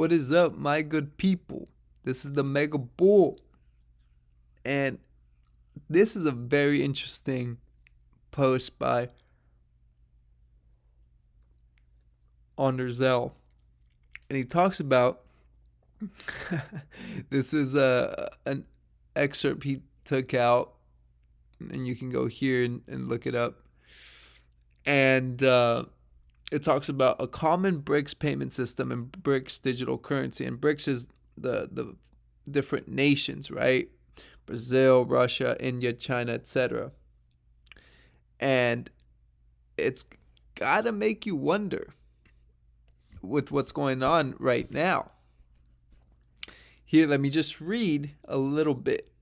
What is up, my good people? This is the Mega Bull, and this is a very interesting post by Onderzel, and he talks about this is an excerpt he took out, and you can go here and look it up, and it talks about a common BRICS payment system and BRICS digital currency, and BRICS is the different nations, right? Brazil, Russia, India, China, etc. And it's got to make you wonder with what's going on right now. Here, let me just read a little bit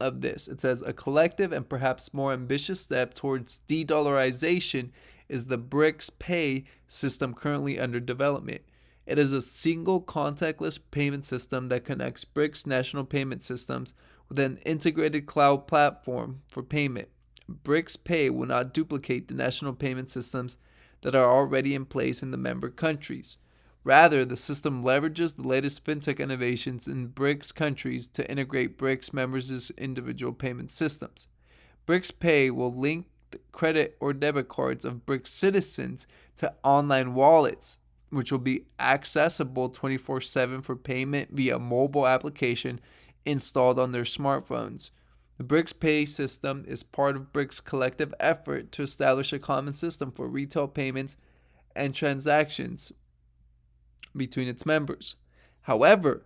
of this. It says, a collective and perhaps more ambitious step towards de-dollarization is the BRICS Pay system currently under development. It is a single contactless payment system that connects BRICS national payment systems with an integrated cloud platform for payment. BRICS Pay will not duplicate the national payment systems that are already in place in the member countries. Rather, the system leverages the latest fintech innovations in BRICS countries to integrate BRICS members' individual payment systems. BRICS Pay will link the credit or debit cards of BRICS citizens to online wallets, which will be accessible 24/7 for payment via mobile application installed on their smartphones. The BRICS Pay system is part of BRICS' collective effort to establish a common system for retail payments and transactions between its members. However,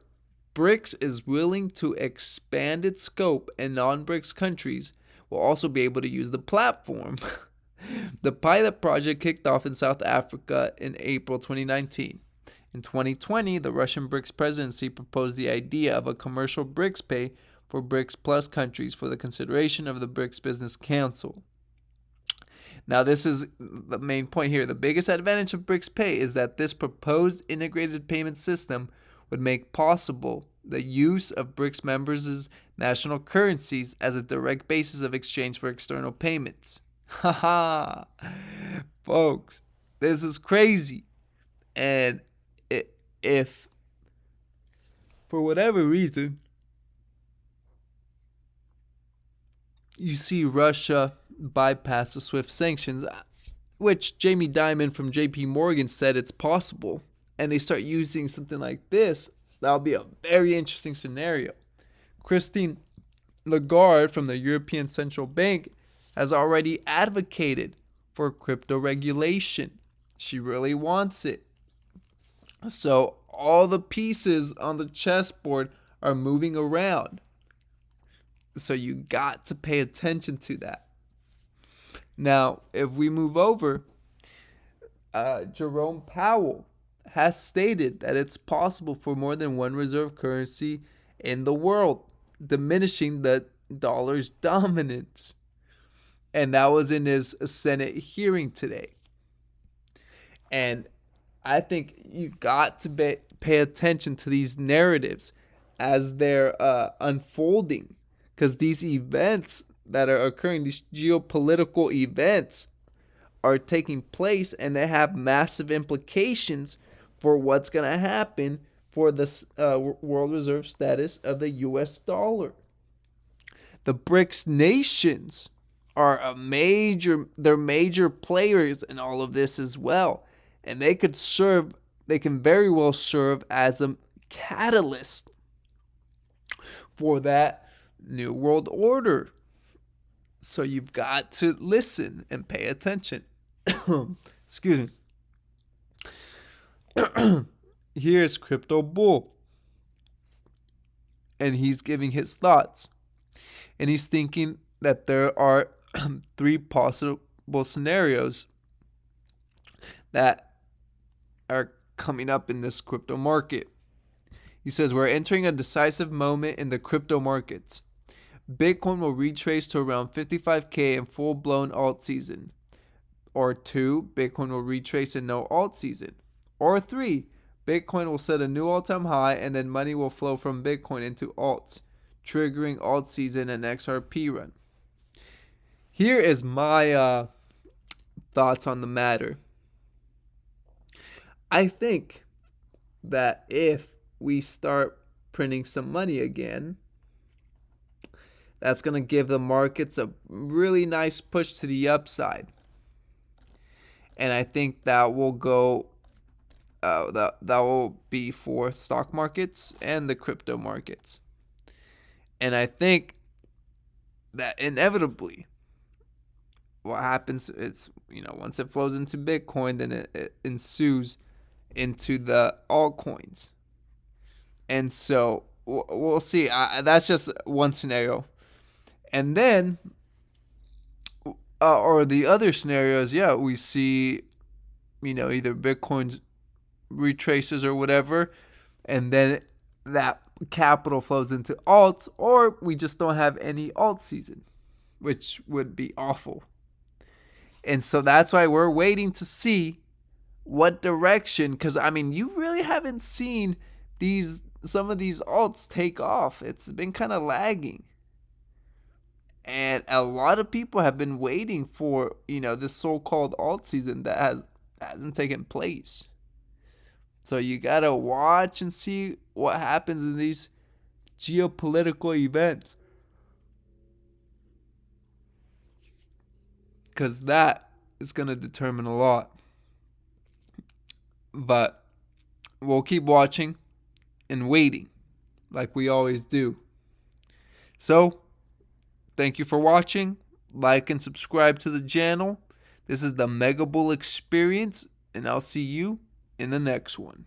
BRICS is willing to expand its scope, and non-BRICS countries will also be able to use the platform. The pilot project kicked off in South Africa in April 2019. In 2020, the Russian BRICS presidency proposed the idea of a commercial BRICS Pay for BRICS Plus countries for the consideration of the BRICS Business Council. Now, this is the main point here. The biggest advantage of BRICS Pay is that this proposed integrated payment system would make possible the use of BRICS members' national currencies as a direct basis of exchange for external payments. Haha, folks, this is crazy. And if, for whatever reason, you see Russia bypass the SWIFT sanctions, which Jamie Dimon from JP Morgan said it's possible, and they start using something like this, that'll be a very interesting scenario. Christine Lagarde from the European Central Bank has already advocated for crypto regulation. She really wants it. So all the pieces on the chessboard are moving around. So you got to pay attention to that. Now, if we move over, Jerome Powell has stated that it's possible for more than one reserve currency in the world, diminishing the dollar's dominance. And that was in his Senate hearing today. And I think you got to pay attention to these narratives as they're unfolding, because these events that are occurring, these geopolitical events, are taking place, and they have massive implications for what's going to happen for the world reserve status of the U.S. dollar. The BRICS nations are they're major players in all of this as well, and they can very well serve as a catalyst for that new world order. So you've got to listen and pay attention. Excuse me. Here's Crypto Bull, and he's giving his thoughts. And he's thinking that there are three possible scenarios that are coming up in this crypto market. He says, we're entering a decisive moment in the crypto markets. Bitcoin will retrace to around 55K in full-blown alt season. Or 2, Bitcoin will retrace in no alt season. Or 3, Bitcoin will set a new all-time high, and then money will flow from Bitcoin into alts, triggering alt season and XRP run. Here is my thoughts on the matter. I think that if we start printing some money again, that's going to give the markets a really nice push to the upside. And I think that will go that will be for stock markets and the crypto markets. And I think that inevitably what happens is, once it flows into Bitcoin, then it ensues into the altcoins. And so we'll see. That's just one scenario. And then, or the other scenarios, yeah, we see, either Bitcoin retraces or whatever, and then that capital flows into alts, or we just don't have any alt season, which would be awful. And so that's why we're waiting to see what direction, because you really haven't seen some of these alts take off. It's been kind of lagging. And a lot of people have been waiting for, this so-called alt season that hasn't taken place. So you got to watch and see what happens in these geopolitical events. Because that is going to determine a lot. But we'll keep watching and waiting like we always do. So, thank you for watching. Like and subscribe to the channel. This is the Mega Bull Experience, and I'll see you in the next one.